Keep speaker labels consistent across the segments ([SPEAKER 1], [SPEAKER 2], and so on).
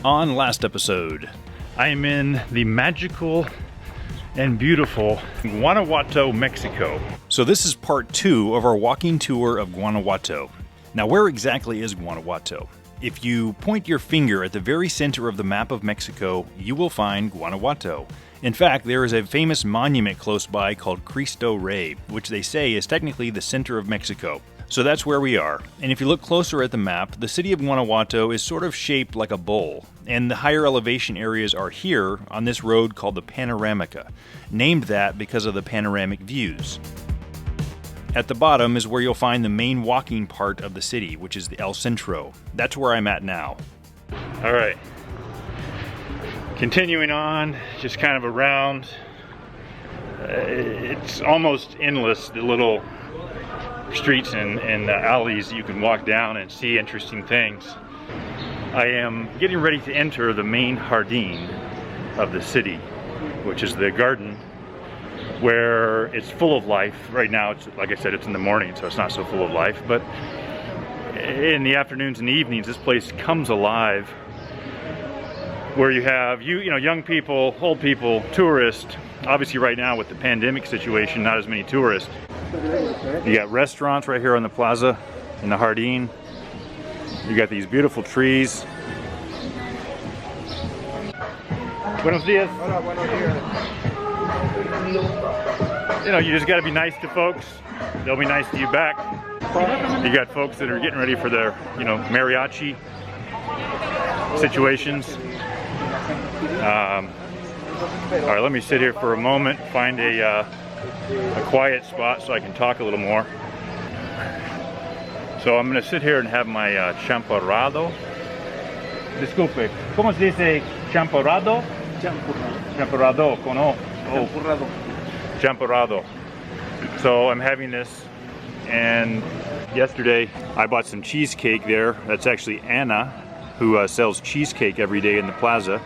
[SPEAKER 1] On last episode, I am in the magical and beautiful Guanajuato, Mexico. So this is part 2 of our walking tour of Guanajuato. Now, where exactly is Guanajuato? If you point your finger at the very center of the map of Mexico, you will find Guanajuato. In fact, there is a famous monument close by called Cristo Rey, which they say is technically the center of Mexico. So that's where we are. And if you look closer at the map, the city of Guanajuato is sort of shaped like a bowl. And the higher elevation areas are here on this road called the Panoramica, named that because of the panoramic views. At the bottom is where you'll find the main walking part of the city, which is the El Centro. That's where I'm at now. All right. Continuing on, just kind of around. It's almost endless, the little streets and alleys you can walk down and see interesting things. I am getting ready to enter the main jardín of the city, which is the garden where it's full of life. Right now, it's, like I said, it's in the morning, so it's not so full of life, but in the afternoons and evenings, this place comes alive, where you have you know, young people, old people, tourists. Obviously right now with the pandemic situation, not as many tourists. You got restaurants right here on the plaza in the jardín. You got these beautiful trees. Buenos dias. Hola, buenos dias. You know, you just got to be nice to folks. They'll be nice to you back. You got folks that are getting ready for their, you know, mariachi situations. All right, let me sit here for a moment, find a quiet spot so I can talk a little more. So I'm going to sit here and have my champorrado. Disculpe, ¿cómo se dice champorrado? Champorrado, con O. Champorrado. Champorrado. So I'm having this, and yesterday I bought some cheesecake there. That's actually Anna, who sells cheesecake every day in the plaza.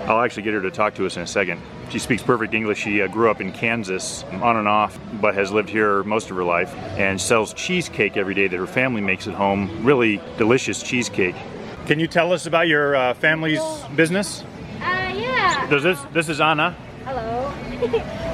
[SPEAKER 1] I'll actually get her to talk to us in a second. She speaks perfect English. She grew up in Kansas on and off, but has lived here most of her life and sells cheesecake every day that her family makes at home. Really delicious cheesecake. Can you tell us about your family's business?
[SPEAKER 2] Yeah.
[SPEAKER 1] This is Anna.
[SPEAKER 2] Hello.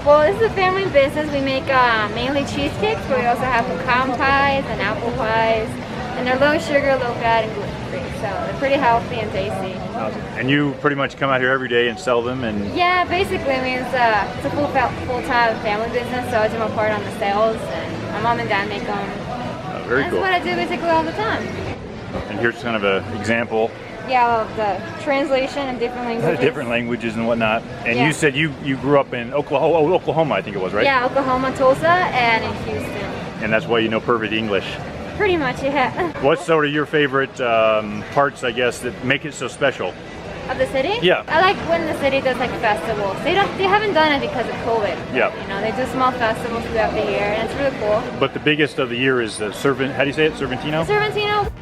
[SPEAKER 2] Well, this is a family business. We make mainly cheesecakes, but we also have pecan pies and apple pies. And they're low sugar, low fat, and gluten-free. So they're pretty healthy and tasty.
[SPEAKER 1] Awesome. And you pretty much come out here every day and sell them? And
[SPEAKER 2] yeah, basically. I mean, it's a full-time family business, so I do my part on the sales, and my mom and dad make them.
[SPEAKER 1] Oh, very cool.
[SPEAKER 2] That's what I do basically all the time.
[SPEAKER 1] And here's kind of an example.
[SPEAKER 2] Yeah, of the translation in different languages.
[SPEAKER 1] Different languages and whatnot. And yeah. You said you grew up in Oklahoma, I think it was, right?
[SPEAKER 2] Yeah, Oklahoma, Tulsa, and in Houston.
[SPEAKER 1] And that's why you know perfect English.
[SPEAKER 2] Pretty much, yeah.
[SPEAKER 1] What's sort of your favorite parts, I guess, that make it so special?
[SPEAKER 2] Of the city?
[SPEAKER 1] Yeah.
[SPEAKER 2] I like when the city does like festivals. They haven't done it because of COVID.
[SPEAKER 1] Yeah.
[SPEAKER 2] You know, they do small festivals throughout the year, and it's really cool.
[SPEAKER 1] But the biggest of the year is the how do you say it? Cervantino?
[SPEAKER 2] Cervantino.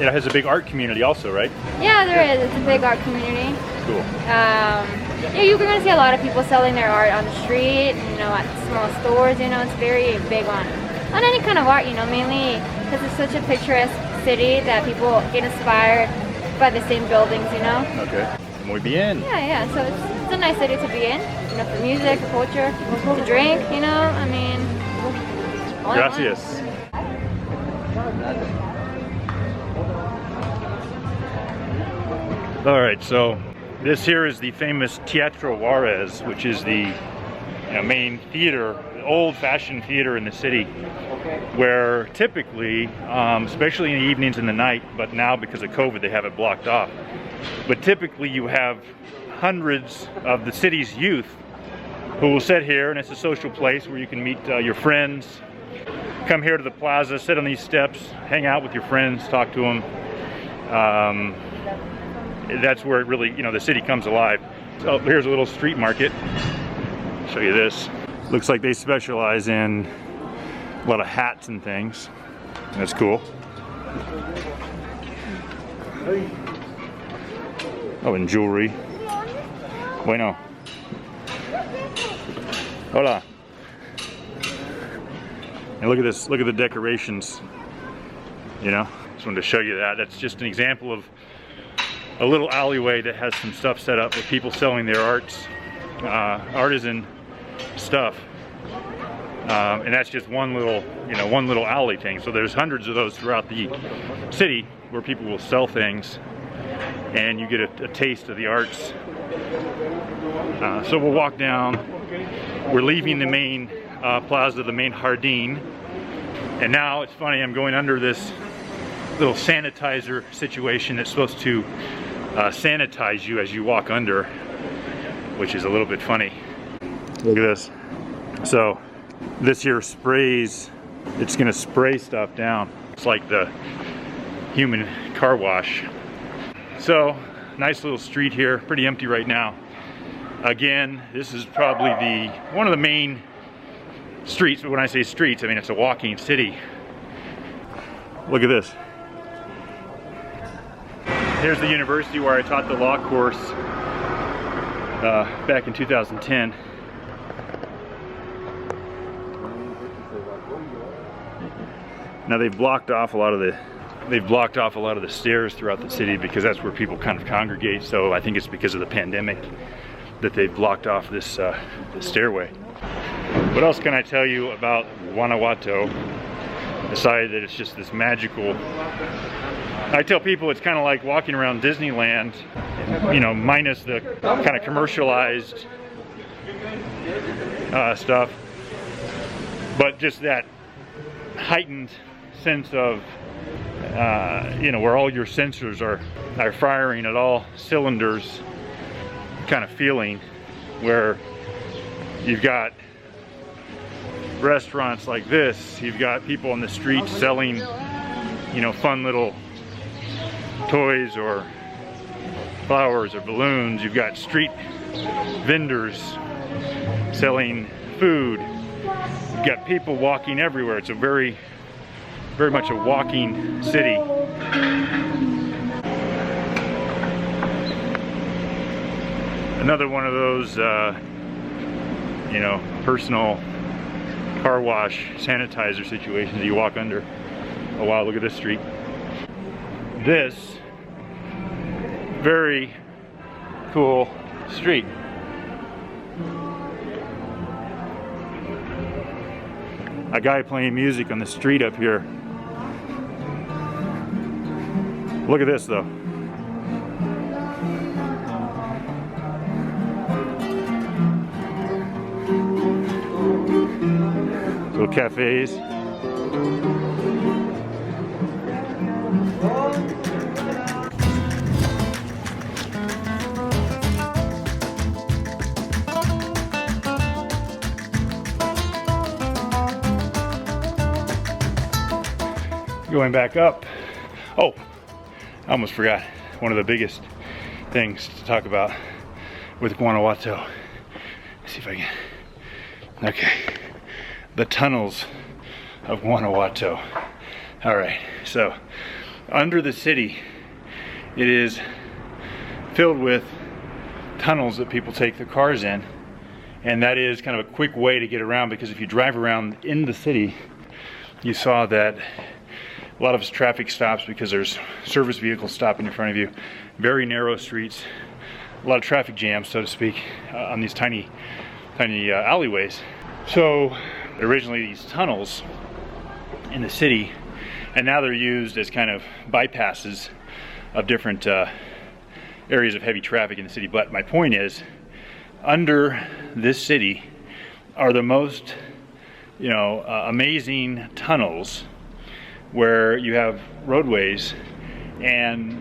[SPEAKER 1] It has a big art community also, right?
[SPEAKER 2] Yeah, there is. It's a big art community.
[SPEAKER 1] Cool.
[SPEAKER 2] Yeah, you're going to see a lot of people selling their art on the street, you know, at small stores. You know, it's very big on any kind of art, you know, mainly because it's such a picturesque city that people get inspired by the same buildings, you know.
[SPEAKER 1] Okay. Muy bien.
[SPEAKER 2] Yeah, so it's a nice city to be in, you know, for music, for culture, to drink, you know, I mean.
[SPEAKER 1] Gracias. All right, so this here is the famous Teatro Juarez, which is the main theater, old-fashioned theater in the city, where typically, especially in the evenings and the night, but now because of COVID they have it blocked off, but typically you have hundreds of the city's youth who will sit here, and it's a social place where you can meet your friends, come here to the plaza, sit on these steps, hang out with your friends, talk to them. That's where it really, you know, the city comes alive. So here's a little street market. Show you this. Looks like they specialize in a lot of hats and things. That's cool. Oh, and jewelry. Bueno. Hola. And look at this, look at the decorations. You know, just wanted to show you that. That's just an example of a little alleyway that has some stuff set up with people selling their artisan stuff. And that's just one little, one little alley thing. So there's hundreds of those throughout the city where people will sell things, and you get a taste of the arts. So we'll walk down. We're leaving the main plaza, the main Jardín, and now it's funny, I'm going under this little sanitizer situation that's supposed to sanitize you as you walk under, which is a little bit funny. Look at this. So this here sprays, it's gonna spray stuff down. It's like the human car wash. So nice little street here, pretty empty right now. Again, this is probably one of the main streets, but when I say streets, I mean it's a walking city. Look at this. Here's the university where I taught the law course back in 2010. Now they've blocked off a lot of the stairs throughout the city because that's where people kind of congregate. So I think it's because of the pandemic that they've blocked off this stairway. What else can I tell you about Guanajuato, aside that it's just this magical? I tell people it's kind of like walking around Disneyland, minus the kind of commercialized stuff, but just that heightened sense of, where all your sensors are firing at all cylinders kind of feeling, where you've got restaurants like this, you've got people on the street selling, fun little toys or flowers or balloons. You've got street vendors selling food. You've got people walking everywhere. It's a very, very much a walking city. Another one of those, personal car wash sanitizer situations that you walk under. Oh wow, look at this street. This very cool street. A guy playing music on the street up here. Look at this though. Little cafes. Going back up. Oh, I almost forgot one of the biggest things to talk about with Guanajuato. Let's see if I can. Okay. The tunnels of Guanajuato. All right, so under the city, it is filled with tunnels that people take their cars in, and that is kind of a quick way to get around, because if you drive around in the city, you saw that a lot of traffic stops because there's service vehicles stopping in front of you. Very narrow streets, a lot of traffic jams, so to speak, on these tiny alleyways. So originally these tunnels in the city, and now they're used as kind of bypasses of different areas of heavy traffic in the city. But my point is, under this city are the most amazing tunnels, where you have roadways, and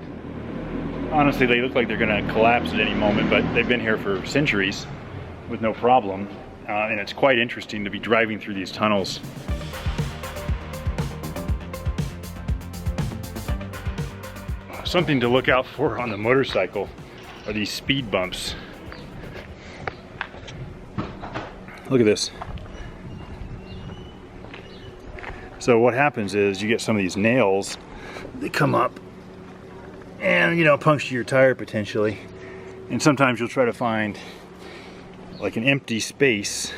[SPEAKER 1] honestly they look like they're going to collapse at any moment, but they've been here for centuries with no problem, and it's quite interesting to be driving through these tunnels. Something to look out for on the motorcycle are these speed bumps. Look at this. So what happens is you get some of these nails, they come up and puncture your tire potentially, and sometimes you'll try to find like an empty space,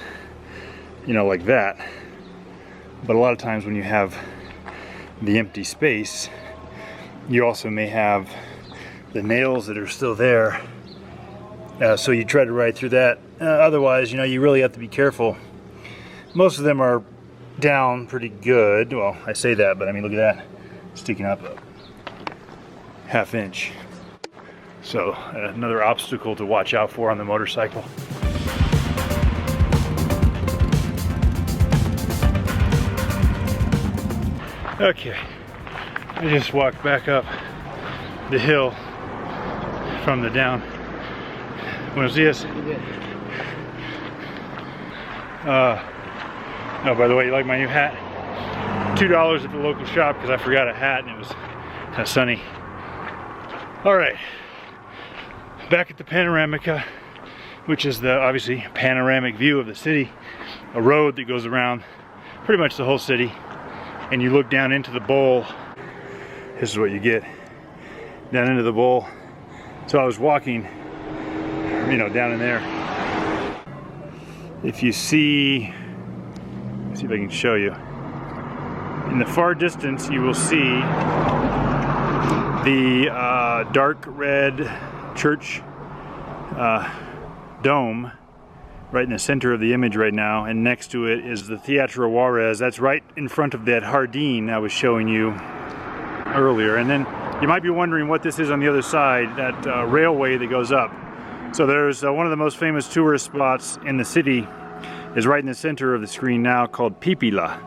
[SPEAKER 1] like that. But a lot of times when you have the empty space, you also may have the nails that are still there. So you try to ride through that. Otherwise, you know, you really have to be careful. Most of them are down pretty good. Well, I say that, but I mean, look at that. Sticking up a ½ inch. So another obstacle to watch out for on the motorcycle. Okay, I just walked back up the hill from the down. Buenos dias. Oh, by the way, you like my new hat? $2 at the local shop because I forgot a hat and it was kind of sunny. All right, back at the Panoramica, which is the obviously panoramic view of the city, a road that goes around pretty much the whole city, and you look down into the bowl. This is what you get, down into the bowl. So I was walking, you know, down in there. If you see, let's see if I can show you. In the far distance, you will see the dark red church dome right in the center of the image right now, and next to it is the Teatro Juarez. That's right in front of that jardín I was showing you earlier. And then you might be wondering what this is on the other side, that railway that goes up. So there's one of the most famous tourist spots in the city is right in the center of the screen now, called Pipila.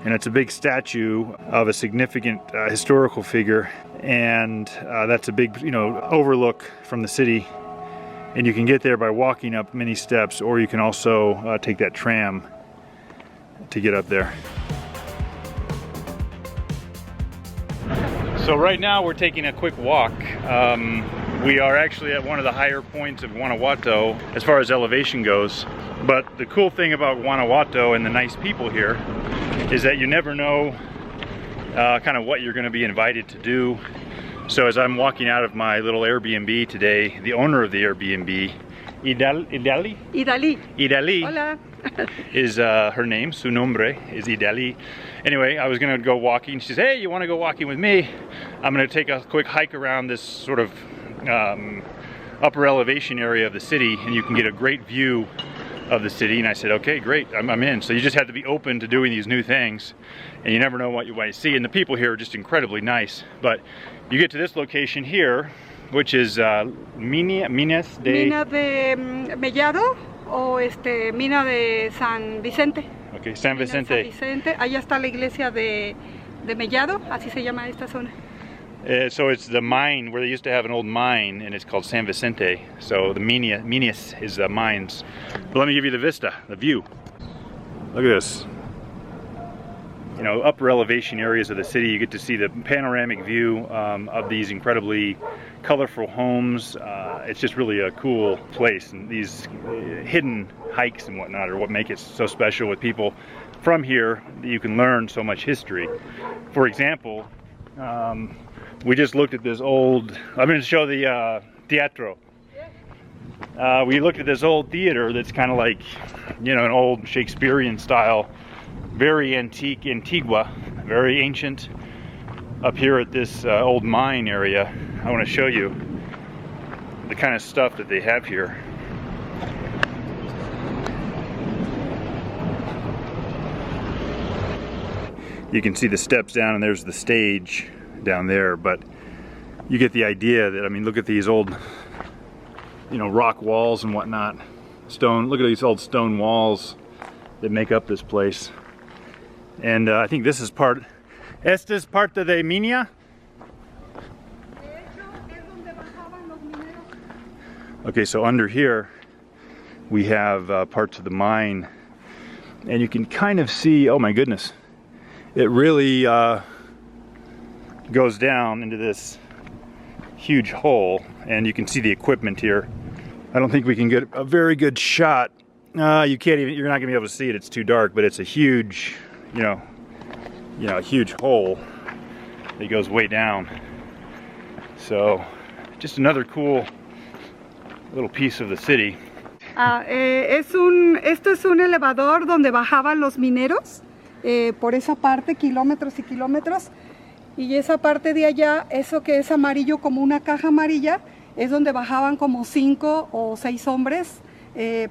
[SPEAKER 1] And it's a big statue of a significant historical figure, and that's a big, you know, overlook from the city. And you can get there by walking up many steps, or you can also take that tram to get up there. So right now we're taking a quick walk. We are actually at one of the higher points of Guanajuato as far as elevation goes. But the cool thing about Guanajuato and the nice people here is that you never know kind of what you're going to be invited to do. So as I'm walking out of my little Airbnb today, the owner of the Airbnb, Idali
[SPEAKER 3] Hola.
[SPEAKER 1] is her name. Su nombre is Idali. Anyway, I was going to go walking. She says, hey, you want to go walking with me? I'm going to take a quick hike around this sort of upper elevation area of the city, and you can get a great view of the city. And I said, okay, great, I'm in. So you just have to be open to doing these new things, and you never know what you might see. And the people here are just incredibly nice. But you get to this location here, which is Mina de
[SPEAKER 3] Mellado o Mina de San Vicente.
[SPEAKER 1] Okay, San Vicente.
[SPEAKER 3] San Vicente. Allá está la iglesia de Mellado, así se llama esta zona.
[SPEAKER 1] So it's the mine where they used to have an old mine, and it's called San Vicente. So the Minas is the mines. But let me give you the vista, the view. Look at this. You know, upper elevation areas of the city, you get to see the panoramic view of these incredibly colorful homes. It's just really a cool place, and these hidden hikes and whatnot are what make it so special with people from here, that you can learn so much history. For example, we just looked at this old, I'm going to show the Teatro. We looked at this old theater that's kind of like, you know, an old Shakespearean style, very antique, Antigua, very ancient. Up here at this old mine area, I want to show you the kind of stuff that they have here. You can see the steps down, and there's the stage down there, but you get the idea that, I mean, look at these old, you know, rock walls and whatnot. Stone, look at these old stone walls that make up this place. And I think this is part, esta es parte de Minia? Okay, so under here we have parts of the mine, and you can kind of see, oh my goodness, it really goes down into this huge hole, and you can see the equipment here. I don't think we can get a very good shot. You can't even, you're not gonna be able to see it, it's too dark, but it's a huge, you know, a huge hole that goes way down. So just another cool little piece of the city.
[SPEAKER 3] Esto es un elevador donde bajaban los mineros por esa parte, kilómetros y kilómetros. Y esa parte de allá, eso que es amarillo como una caja amarilla, es donde bajaban como 5 o 6 hombres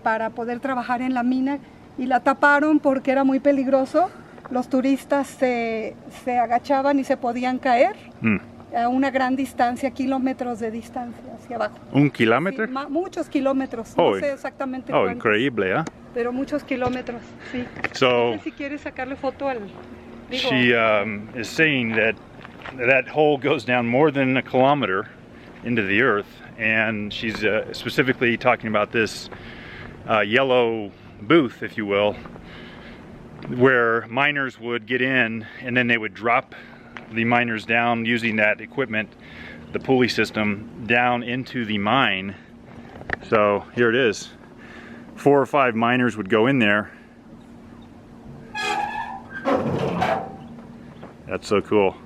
[SPEAKER 3] para poder trabajar en la mina, y la taparon porque era muy peligroso. Los turistas se agachaban y se podían caer a una gran distancia, kilómetros de distancia hacia abajo.
[SPEAKER 1] ¿Un kilómetro?
[SPEAKER 3] Sí, muchos kilómetros, no sé exactamente cuántos.
[SPEAKER 1] Increíble, ¿eh?
[SPEAKER 3] Pero muchos kilómetros, sí.
[SPEAKER 1] So,
[SPEAKER 3] no sé si quieres sacarle foto al... Digo,
[SPEAKER 1] she is saying that hole goes down more than a kilometer into the earth, and she's specifically talking about this yellow booth, if you will, where miners would get in and then they would drop the miners down using that equipment, the pulley system, down into the mine. So here it is. 4 or 5 miners would go in there. That's so cool.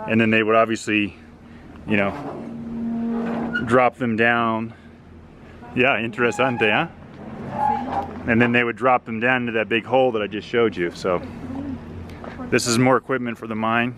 [SPEAKER 1] And then they would obviously, you know, drop them down. Yeah, interesante, huh? And then they would drop them down into that big hole that I just showed you. So this is more equipment for the mine.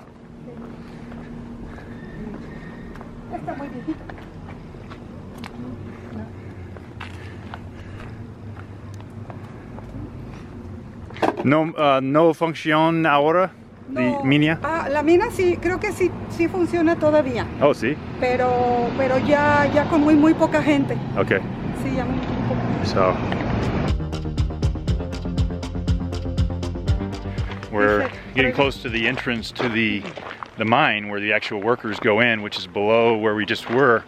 [SPEAKER 1] No funciona ahora.
[SPEAKER 3] no,
[SPEAKER 1] ¿Mina?
[SPEAKER 3] La mina sí, creo que sí funciona todavía.
[SPEAKER 1] Oh, sí.
[SPEAKER 3] Pero ya con muy poca gente.
[SPEAKER 1] Okay.
[SPEAKER 3] Sí, ya muy poca.
[SPEAKER 1] So we're getting close to the entrance to the mine where the actual workers go in, which is below where we just were.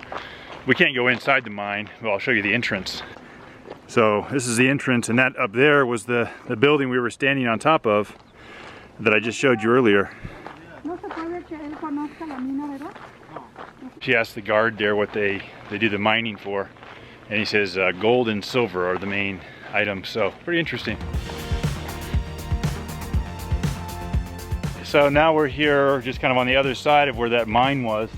[SPEAKER 1] We can't go inside the mine, but I'll show you the entrance. So this is the entrance, and that up there was the building we were standing on top of that I just showed you earlier. She asked the guard there what they do the mining for, and he says gold and silver are the main items, so pretty interesting. So now we're here just kind of on the other side of where that mine was.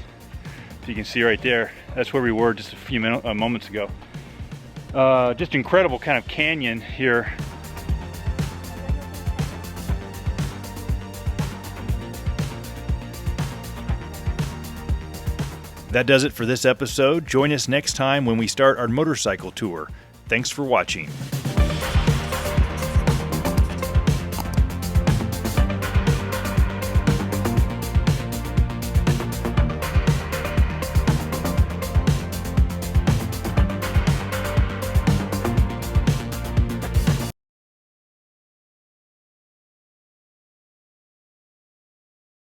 [SPEAKER 1] If you can see right there, that's where we were just a few moments ago. Just incredible kind of canyon here. That does it for this episode. Join us next time when we start our motorcycle tour. Thanks for watching.